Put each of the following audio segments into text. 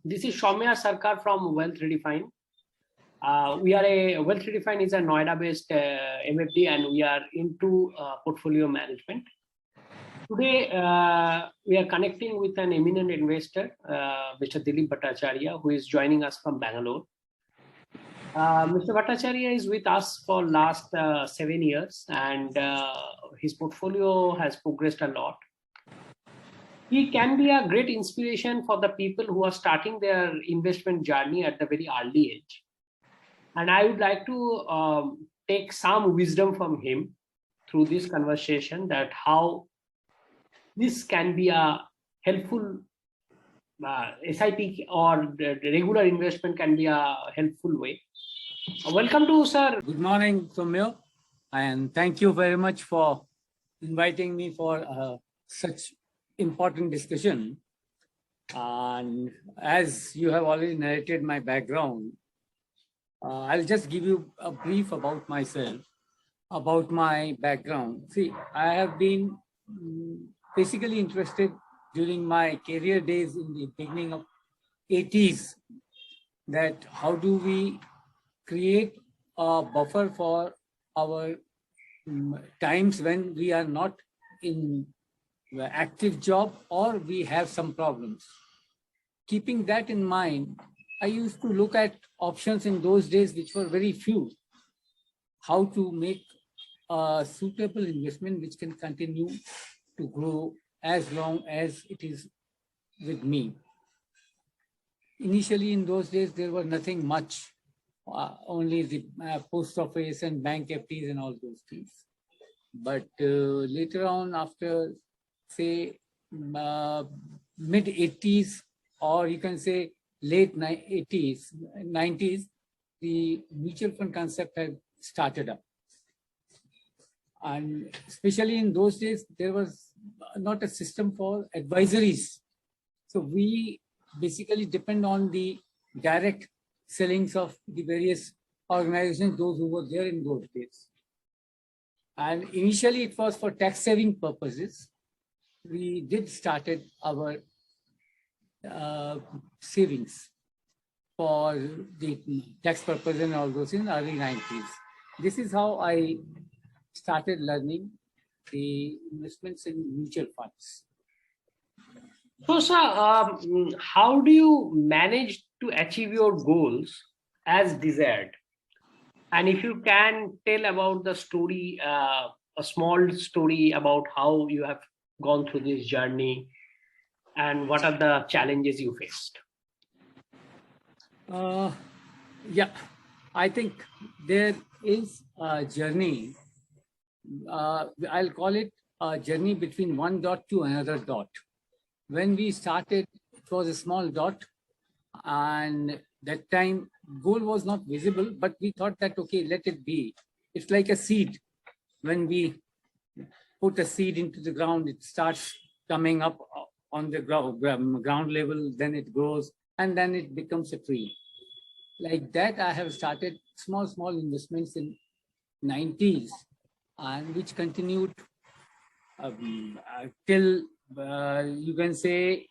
This is Soumya Sarkar from Wealth Redefined. Wealth Redefined is a Noida-based MFD, and we are into portfolio management. Today, we are connecting with an eminent investor, Mr. Dilip Bhattacharya, who is joining us from Bangalore. Mr. Bhattacharya is with us for last 7 years, and his portfolio has progressed a lot. He can be a great inspiration for the people who are starting their investment journey at the very early age. And I would like to take some wisdom from him through this conversation, that how this can be a helpful SIP or the regular investment can be a helpful way. Welcome to sir. Good morning, Soumya, and thank you very much for inviting me for such important discussion. And as you have already narrated my background, I'll just give you a brief about myself, about my background. See, I have been basically interested during my career days in the beginning of 80s, that how do we create a buffer for our times when we are not in the active job or we have some problems. Keeping that in mind, I used to look at options in those days, which were very few, how to make a suitable investment which can continue to grow as long as it is with me. Initially, in those days, there were nothing much, only the post office and bank FDs and all those things. But later on, after say mid 80s, or you can say late 80s, 90s, the mutual fund concept had started up. And especially in those days, there was not a system for advisories. So we basically depend on the direct sellings of the various organizations, those who were there in those days. And initially it was for tax saving purposes. We did started our savings for the tax purpose and all those in early 90s. This is how I started learning the investments in mutual funds. So, sir, how do you manage to achieve your goals as desired? And if you can tell about the story, a small story about how you have gone through this journey and what are the challenges you faced? Yeah, I think there is a journey. I'll call it a journey between one dot to another dot. When we started, it was a small dot, and that time goal was not visible, but we thought that, okay, let it be. It's like a seed. When we put a seed into the ground, it starts coming up on the ground level, then it grows, and then it becomes a tree. Like that, I have started small investments in 90s, and which continued till you can say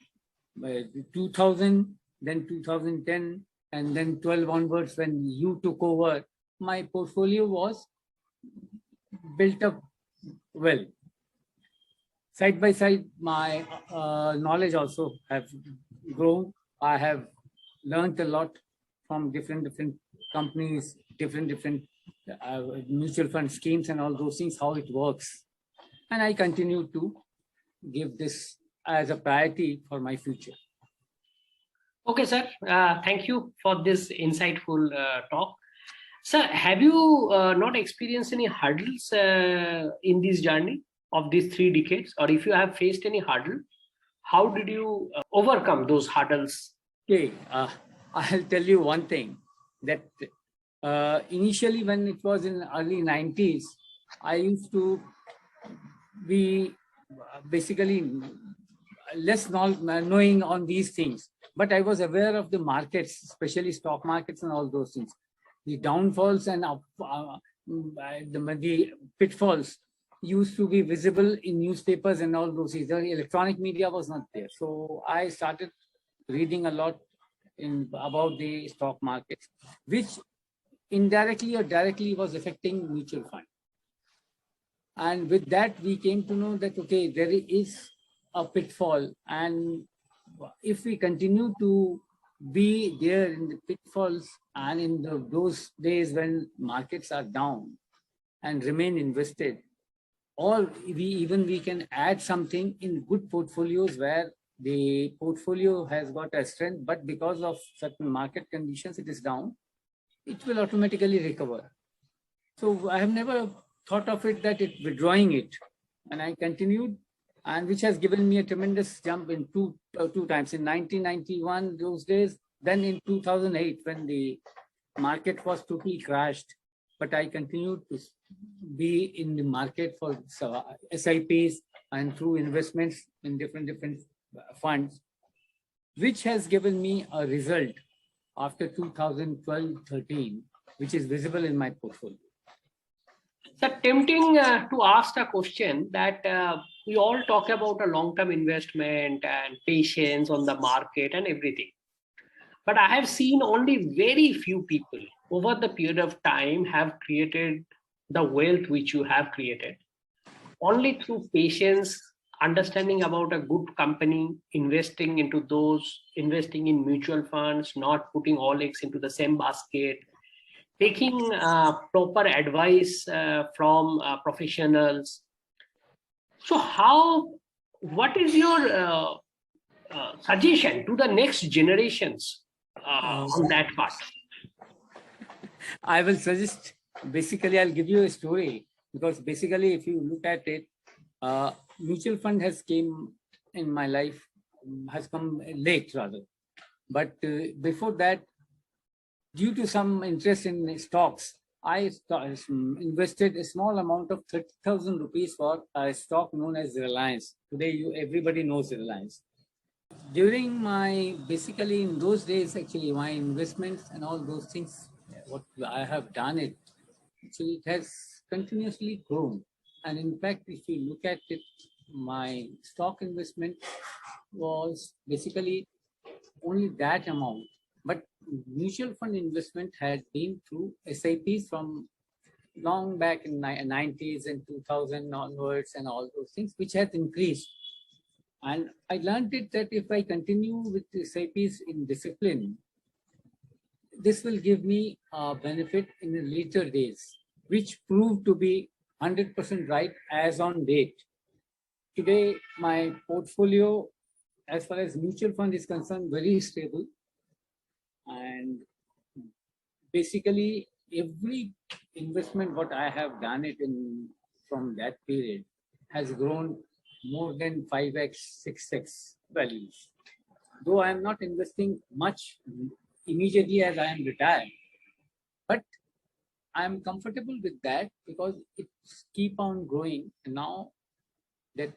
2000, then 2010, and then 12 onwards when you took over. My portfolio was built up well. Side by side, my knowledge also have grown. I have learned a lot from different companies, different mutual fund schemes and all those things, how it works. And I continue to give this as a priority for my future. Okay, sir. Thank you for this insightful talk. Sir, have you not experienced any hurdles in this journey of these 3 decades? Or if you have faced any hurdle, how did you overcome those hurdles? Okay, I'll tell you one thing, that initially when it was in early 90s, I used to be basically less knowing on these things, but I was aware of the markets, especially stock markets and all those things. The downfalls and the pitfalls used to be visible in newspapers and all those things. The electronic media was not there. So I started reading a lot about the stock markets, which indirectly or directly was affecting mutual fund. And with that, we came to know that, okay, there is a pitfall. And if we continue to be there in the pitfalls and in those days when markets are down and remain invested, or we can add something in good portfolios where the portfolio has got a strength, but because of certain market conditions, it is down, it will automatically recover. So I have never thought of it that withdrawing it, and I continued, and which has given me a tremendous jump in two times, in 1991 those days, then in 2008 when the market was totally crashed, but I continued to be in the market for SIPs and through investments in different funds, which has given me a result after 2012-13, which is visible in my portfolio. So tempting to ask a question that we all talk about a long-term investment and patience on the market and everything. But I have seen only very few people over the period of time have created the wealth which you have created. Only through patience, understanding about a good company, investing in mutual funds, not putting all eggs into the same basket, taking proper advice from professionals. So what is your suggestion to the next generations on that part? I will suggest, basically, I'll give you a story, because basically, if you look at it, mutual fund has come late rather. But before that, due to some interest in stocks, I invested a small amount of 30,000 rupees for a stock known as Reliance. Today, everybody knows Reliance. During basically in those days, actually, my investments and all those things, what I have done it, actually it has continuously grown. And in fact, if you look at it, my stock investment was basically only that amount. But mutual fund investment had been through SIPs from long back in 90s and 2000 onwards and all those things, which has increased. And I learned it that if I continue with SIPs in discipline, this will give me a benefit in the later days, which proved to be 100% right as on date. Today, my portfolio, as far as mutual fund is concerned, very stable. And basically, every investment what I have done it in from that period has grown more than 5x, 6x values. Though I am not investing much immediately as I am retired, but I am comfortable with that because it's keep on growing. And now that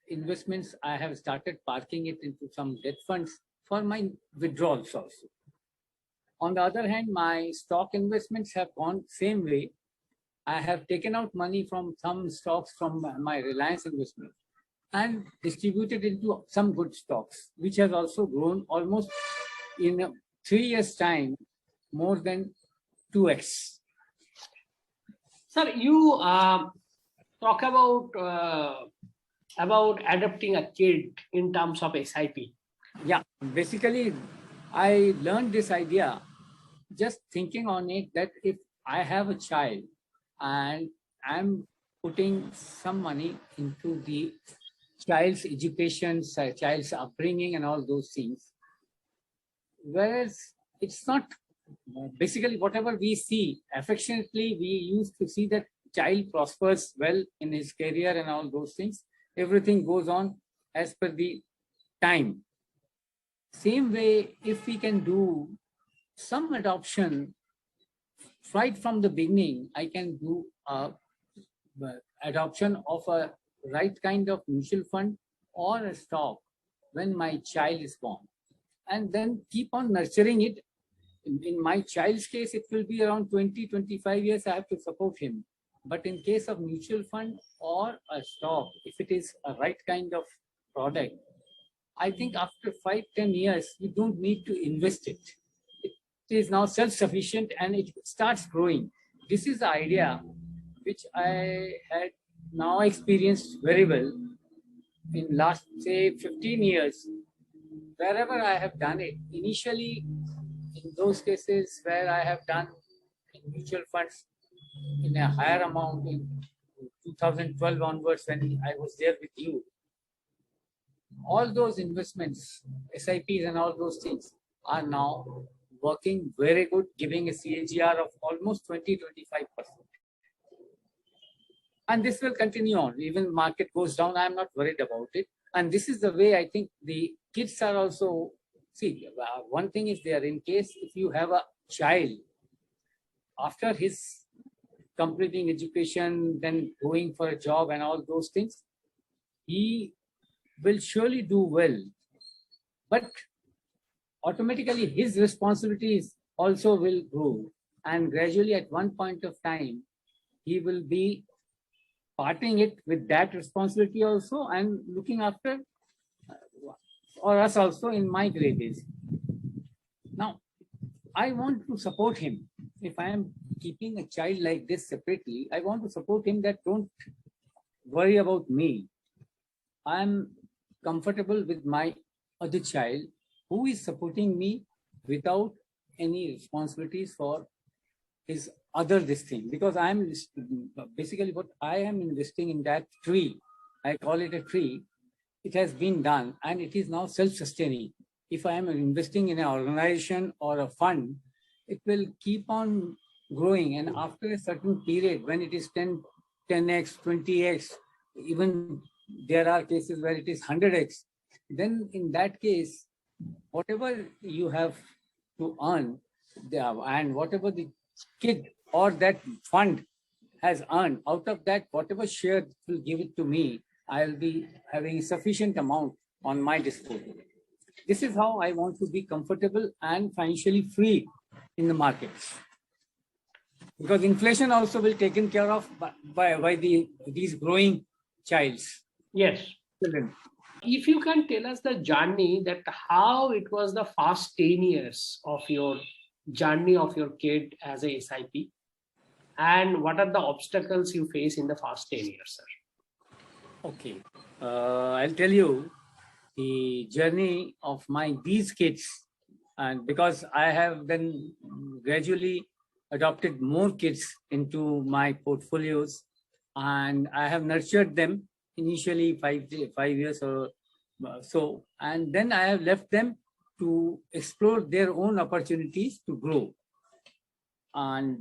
investments, I have started parking it into some debt funds for my withdrawals also. On the other hand, my stock investments have gone same way. I have taken out money from some stocks from my Reliance investment and distributed into some good stocks, which has also grown almost in 3 years' time, more than 2x. Sir, you talk about adopting a kid in terms of SIP. Yeah, basically, I learned this idea just thinking on it that if I have a child and I'm putting some money into the child's education, child's upbringing and all those things, whereas it's not basically whatever we see, affectionately we used to see that child prospers well in his career and all those things, everything goes on as per the time. Same way, if we can do some adoption right from the beginning, I can do adoption of a right kind of mutual fund or a stock when my child is born, and then keep on nurturing it. In my child's case, it will be around 20-25 years I have to support him. But in case of mutual fund or a stock, if it is a right kind of product, I think after 5-10 years, you don't need to invest it. It is now self-sufficient and it starts growing. This is the idea which I had now experienced very well in last, say, 15 years. Wherever I have done it, initially in those cases where I have done in mutual funds in a higher amount in 2012 onwards when I was there with you, all those investments, SIPs and all those things are now working very good, giving a CAGR of almost 20-25%. And this will continue on. Even market goes down, I'm not worried about it. And this is the way I think the kids are also, see, one thing is there, in case if you have a child, after his completing education, then going for a job and all those things, he will surely do well. But automatically his responsibilities also will grow. And gradually at one point of time, he will be parting it with that responsibility also and looking after or us also in my grade days. Now, I want to support him. If I am keeping a child like this separately, I want to support him that don't worry about me. I'm comfortable with my other child who is supporting me without any responsibilities for his other this thing, because I'm basically what I am investing in that tree. I call it a tree. It has been done and it is now self-sustaining. If I am investing in an organization or a fund, it will keep on growing. And after a certain period, when it is 10x, 20x, even there are cases where it is 100x, then in that case, whatever you have to earn and whatever the kid or that fund has earned, out of that, whatever share will give it to me, I'll be having sufficient amount on my disposal. This is how I want to be comfortable and financially free in the markets. Because inflation also will be taken care of by these growing childs. Yes. Children. If you can tell us the journey, that how it was the first 10 years of your journey of your kid as a SIP, and what are the obstacles you face in the first 10 years, sir? Okay, I'll tell you the journey of these kids, and because I have then gradually adopted more kids into my portfolios, and I have nurtured them initially 5 years or so, and then I have left them to explore their own opportunities to grow. And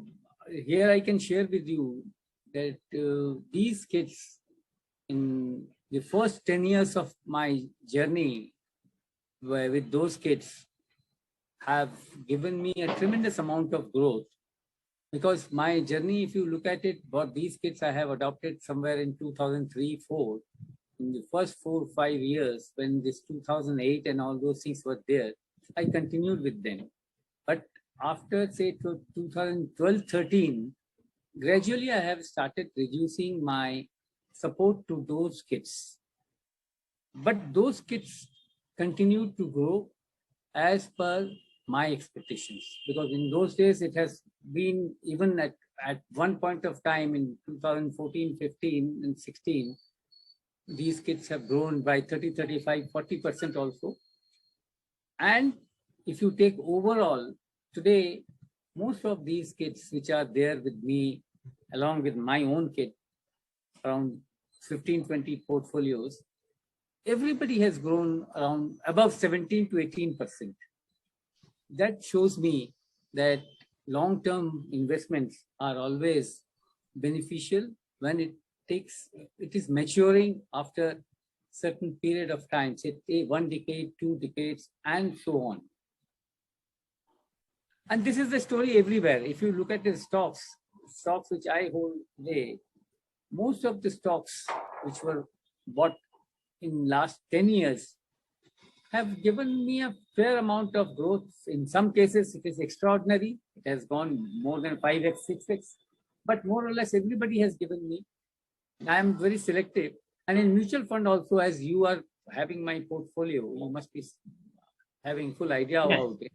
here I can share with you that these kids, in the first 10 years of my journey with those kids, have given me a tremendous amount of growth. Because my journey, if you look at it, what these kids I have adopted somewhere in 2003-4, in the first 4 or 5 years, when this 2008 and all those things were there, I continued with them. But after, say, 2012-13, gradually I have started reducing my support to those kids. But those kids continued to grow as per my expectations, because in those days it has been, even at one point of time in 2014, 15 and 16, these kids have grown by 30, 35, 40% also. And if you take overall, today, most of these kids which are there with me, along with my own kid, around 15, 20 portfolios, everybody has grown around above 17 to 18%. That shows me that long-term investments are always beneficial when it is maturing after certain period of time, say 1 decade, 2 decades, and so on. And this is the story everywhere. If you look at the stocks which I hold today, most of the stocks which were bought in last 10 years have given me a fair amount of growth. In some cases, it is extraordinary. It has gone more than 5x, 6x. But more or less, everybody has given me. I am very selective. And in mutual fund also, as you are having my portfolio, you must be having full idea Yes. about it.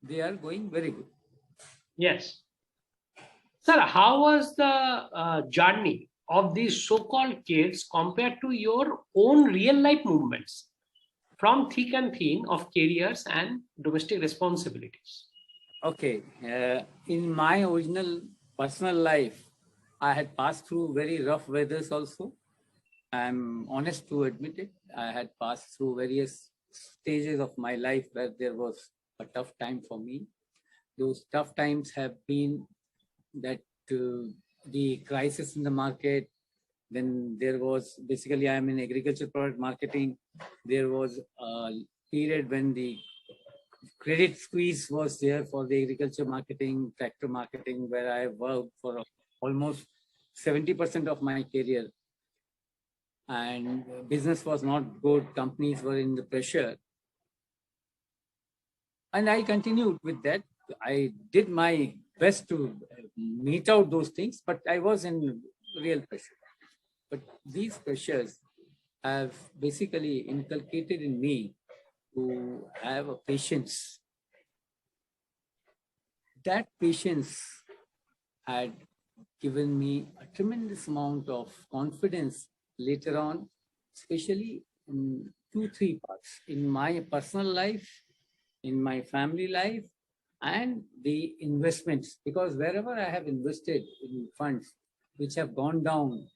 They are going very good. Yes. Sir, how was the journey of these so-called kids compared to your own real-life movements from thick and thin of careers and domestic responsibilities? Okay, in my original personal life, I had passed through very rough weathers also. I'm honest to admit it. I had passed through various stages of my life where there was a tough time for me. Those tough times have been that the crisis in the market. Then there was basically, I'm in agriculture product marketing. There was a period when the credit squeeze was there for the agriculture marketing, tractor marketing, where I worked for almost 70% of my career. And business was not good. Companies were in the pressure. And I continued with that. I did my best to meet out those things, but I was in real pressure. But these pressures have basically inculcated in me to have a patience. That patience had given me a tremendous amount of confidence later on, especially in 2-3 parts, in my personal life, in my family life, and the investments. Because wherever I have invested in funds which have gone down,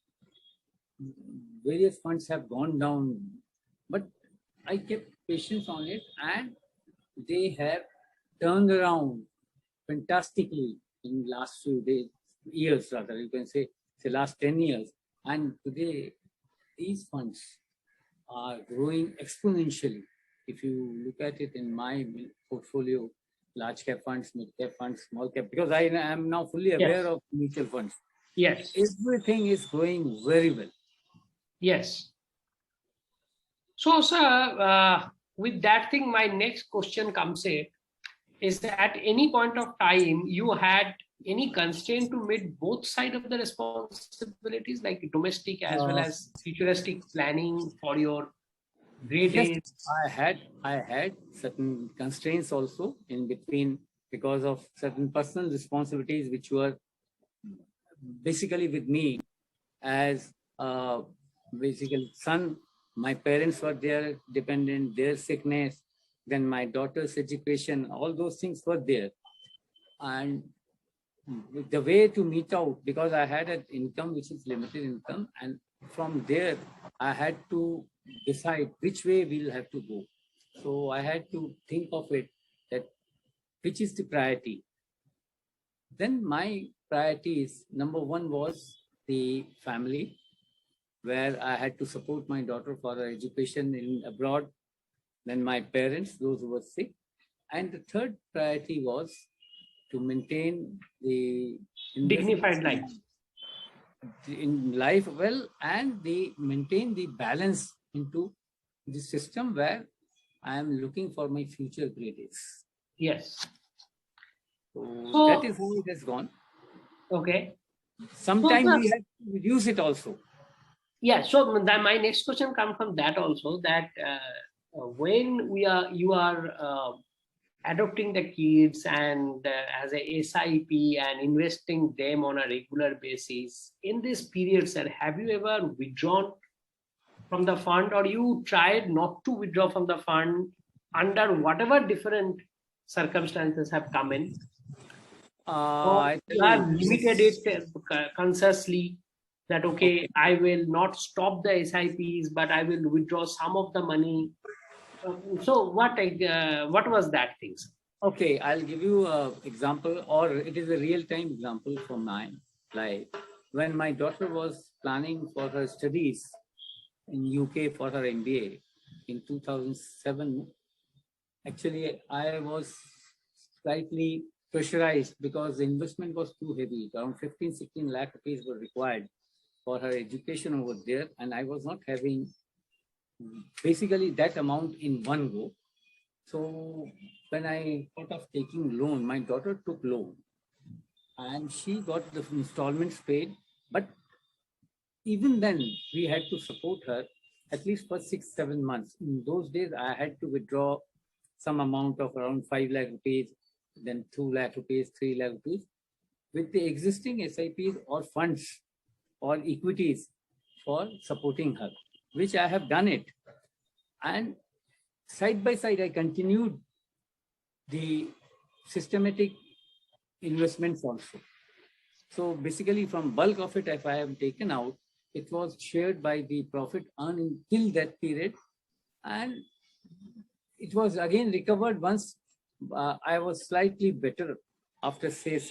various funds have gone down, but I kept patience on it, and they have turned around fantastically in last few years, rather, you can say last 10 years. And today, these funds are growing exponentially. If you look at it in my portfolio, large cap funds, mid cap funds, small cap, because I am now fully aware of mutual funds. Yes. Everything is going very well. Yes. So, sir, with that thing, my next question comes in, is that at any point of time you had any constraint to meet both sides of the responsibilities, like domestic as well as futuristic planning for your great Yes, days? I had certain constraints also in between because of certain personal responsibilities which were basically with me as basically son. My parents were there dependent, their sickness, then my daughter's education, all those things were there. And the way to meet out, because I had an income which is limited income, and from there I had to decide which way we'll have to go. So I had to think of it, that which is the priority. Then my priorities, number one was the family, where I had to support my daughter for her education in abroad. Then my parents, those who were sick. And the third priority was to maintain the Dignified life. in life well, and they maintain the balance into the system where I am looking for my future great days. Yes. So that is how it has gone. Okay. Sometimes we have to reduce it also. Yeah. So my next question comes from that also, that when you are adopting the kids and as a SIP and investing them on a regular basis, in this period, sir, have you ever withdrawn from the fund, or you tried not to withdraw from the fund under whatever different circumstances have come in? You have limited it consciously, that okay, I will not stop the SIPs, but I will withdraw some of the money. So what was that thing, sir? Okay, I'll give you an example, or it is a real-time example from my life. When my daughter was planning for her studies in UK for her MBA in 2007, actually I was slightly pressurized because the investment was too heavy. Around 15-16 lakh rupees were required for her education over there, and I was not having basically that amount in one go. So when I thought of taking loan, my daughter took loan and she got the installments paid. But even then, we had to support her at least for 6-7 months. In those days, I had to withdraw some amount of around 5 lakh rupees, then 2 lakh rupees, 3 lakh rupees. With the existing SIPs or funds or equities for supporting her, which I have done it. And side by side, I continued the systematic investments also. So basically from bulk of it, if I have taken out, it was shared by the profit earned till that period. And it was again recovered once I was slightly better after say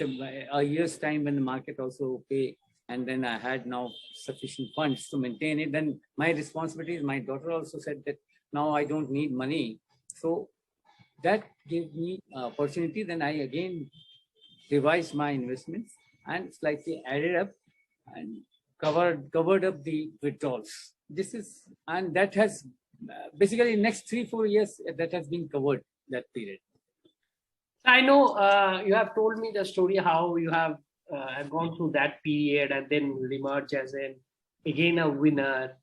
a year's time when the market also okay. And then I had now sufficient funds to maintain it. Then my responsibilities, my daughter also said that now I don't need money. So that gave me opportunity. Then I again revised my investments and slightly added up and covered up the withdrawals. This is, and that has basically next 3-4 years that has been covered that period. I know you have told me the story how you have gone through that period and then reemerge as again a winner,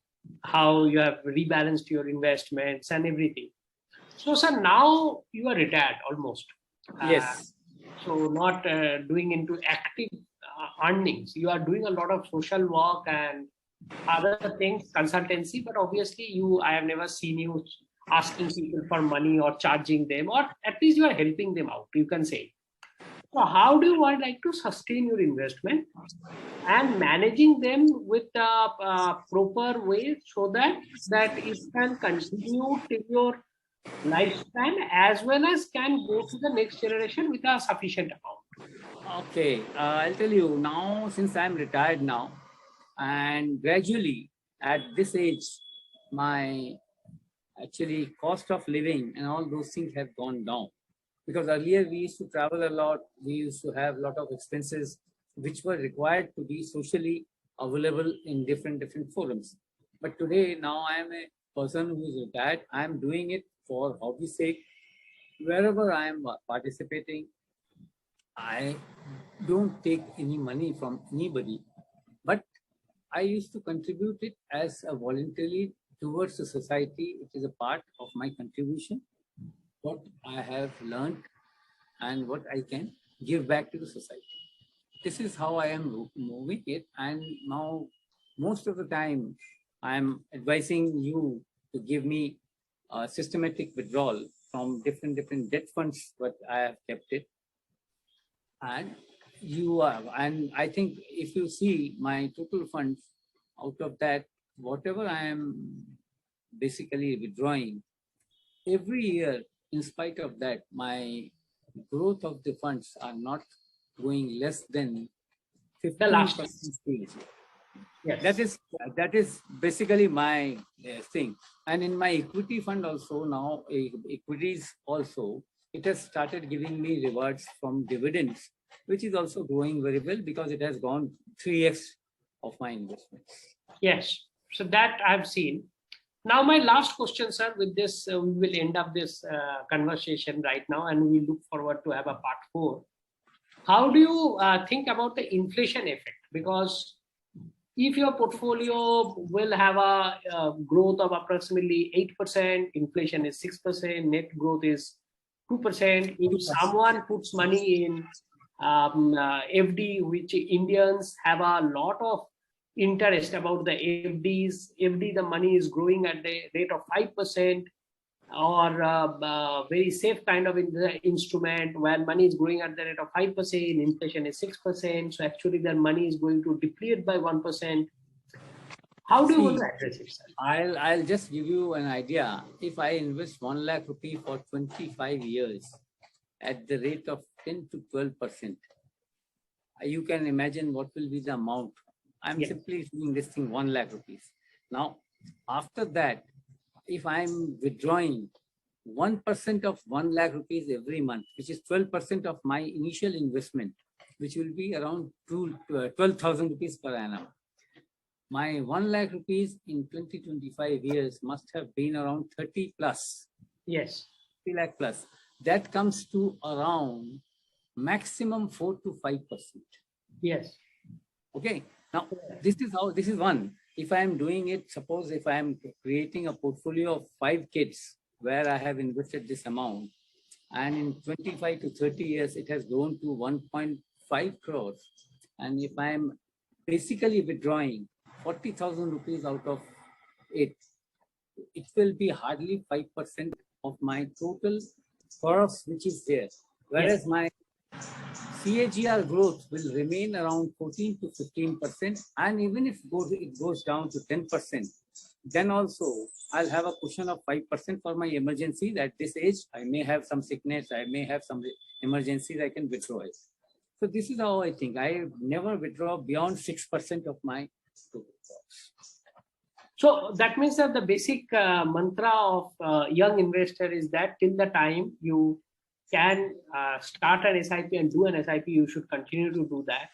how you have rebalanced your investments and everything. So, sir, now you are retired almost. Yes. So not doing into active earnings. You are doing a lot of social work and other things, consultancy, but obviously I have never seen you asking people for money or charging them, or at least you are helping them out, you can say. So how do you want like to sustain your investment and managing them with a proper way so that it can continue till your lifespan as well as can go to the next generation with a sufficient amount? Okay, I'll tell you now, since I'm retired now, and gradually at this age, my actually cost of living and all those things have gone down. Because earlier we used to travel a lot, we used to have a lot of expenses which were required to be socially available in different forums. But today, now I am a person who is retired. I am doing it for hobby's sake. Wherever I am participating, I don't take any money from anybody, but I used to contribute it as a voluntarily towards the society. It is a part of my contribution, what I have learned and what I can give back to the society. This is how I am moving it. And now most of the time I am advising you to give me a systematic withdrawal from different debt funds, but I have kept it. And you are, and I think if you see my total funds, out of that, whatever I am basically withdrawing, every year, in spite of that, my growth of the funds are not going less than 15%. Yes. That is basically my thing. And in my equity fund also now, equities also, it has started giving me rewards from dividends, which is also growing very well because it has gone 3x of my investments. Yes, so that I've seen. Now, my last question, sir, with this, we will end up this conversation right now and we look forward to have a part 4. How do you think about the inflation effect? Because if your portfolio will have a growth of approximately 8%, inflation is 6%, net growth is 2%. If someone puts money in FD, which Indians have a lot of interest about the FDs, FD, the money is growing at the rate of 5%, or very safe kind of instrument where money is growing at the rate of 5%, inflation is 6%. So actually their money is going to deplete by 1%. How do you want to address it, sir? I'll just give you an idea. If I invest 1 lakh rupee for 25 years at the rate of 10 to 12%, you can imagine what will be the amount. I'm simply doing this thing 1 lakh rupees. Now, after that, if I'm withdrawing 1% of 1 lakh rupees every month, which is 12% of my initial investment, which will be around 12,000 rupees per annum. My 1 lakh rupees in 20-25 years must have been around 30 plus. Yes. 3 lakh plus. That comes to around maximum 4 to 5%. Yes. Okay. Now, this is one. if I am doing it, suppose if I am creating a portfolio of 5 kids where I have invested this amount, and in 25 to 30 years, it has grown to 1.5 crores. And if I am basically withdrawing 40,000 rupees out of it, it will be hardly 5% of my total cross which is there. Whereas my CAGR growth will remain around 14 to 15%. And even if it goes down to 10%, then also I'll have a cushion of 5% for my emergencies. At this age, I may have some sickness, I may have some emergencies, I can withdraw it. So this is how I think. I never withdraw beyond 6% of my total cost. So that means that the basic mantra of young investor is that till the time you can start an SIP and do an SIP, you should continue to do that.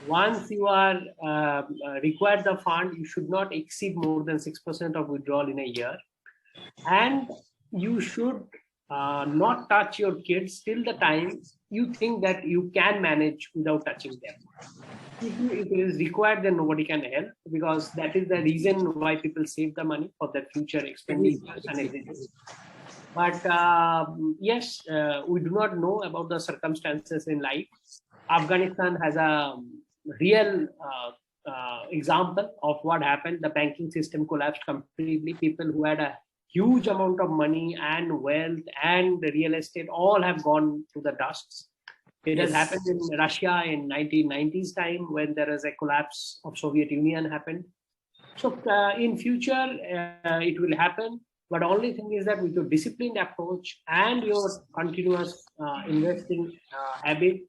Once you are required the fund, you should not exceed more than 6% of withdrawal in a year. And you should not touch your kids till the time you think that you can manage without touching them. If it is required, then nobody can help, because that is the reason why people save the money for their future expenditures and everything. But yes, we do not know about the circumstances in life. Afghanistan has a real example of what happened. The banking system collapsed completely. People who had a huge amount of money and wealth and real estate all have gone to the dust. It has happened in Russia in 1990s time when there was a collapse of Soviet Union happened. So in future, it will happen. But only thing is that with your disciplined approach and your continuous investing habit,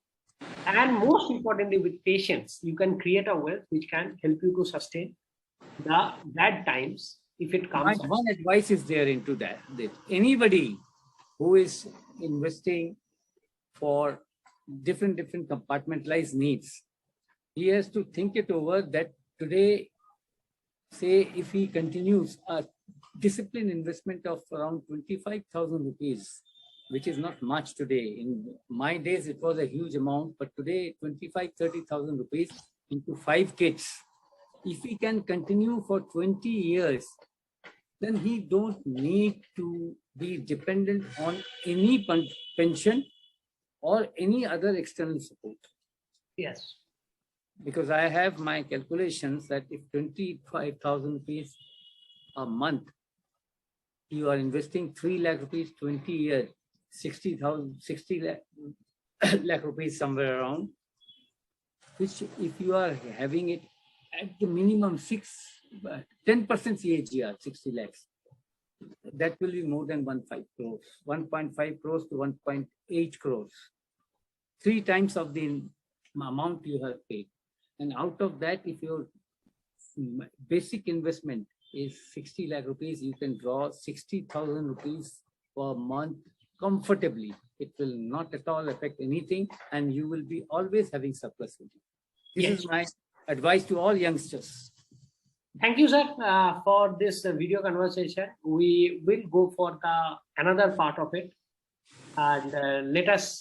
and most importantly with patience, you can create a wealth which can help you to sustain the bad times if it comes. One advice is there into that anybody who is investing for different compartmentalized needs, he has to think it over that today, say if he continues a disciplined investment of around 25,000 rupees, which is not much today. In my days, it was a huge amount, but today 25,000-30,000 rupees into 5 kids. If he can continue for 20 years, then he don't need to be dependent on any pension or any other external support. Yes. Because I have my calculations that if 25,000 rupees a month, you are investing 3 lakh rupees, 20 years, 60 lakh rupees somewhere around, which if you are having it at the minimum 10% CAGR, 60 lakhs, that will be more than 1.5 crores, 1.5 crores to 1.8 crores, 3 times of the amount you have paid. And out of that, if your basic investment is 60 lakh rupees, you can draw 60,000 rupees per month comfortably. It will not at all affect anything, and you will be always having surplus. This is my advice to all youngsters. Thank you, sir, for this video conversation. We will go for another part of it, and let us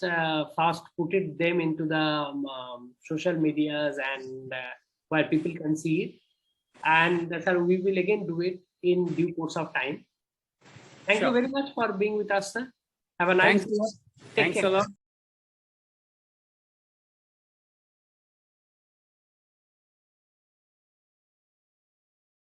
first put them into the social medias and where people can see it. And sir, we will again do it in due course of time. Thank you very much for being with us, sir. Have a nice day. Thanks a lot.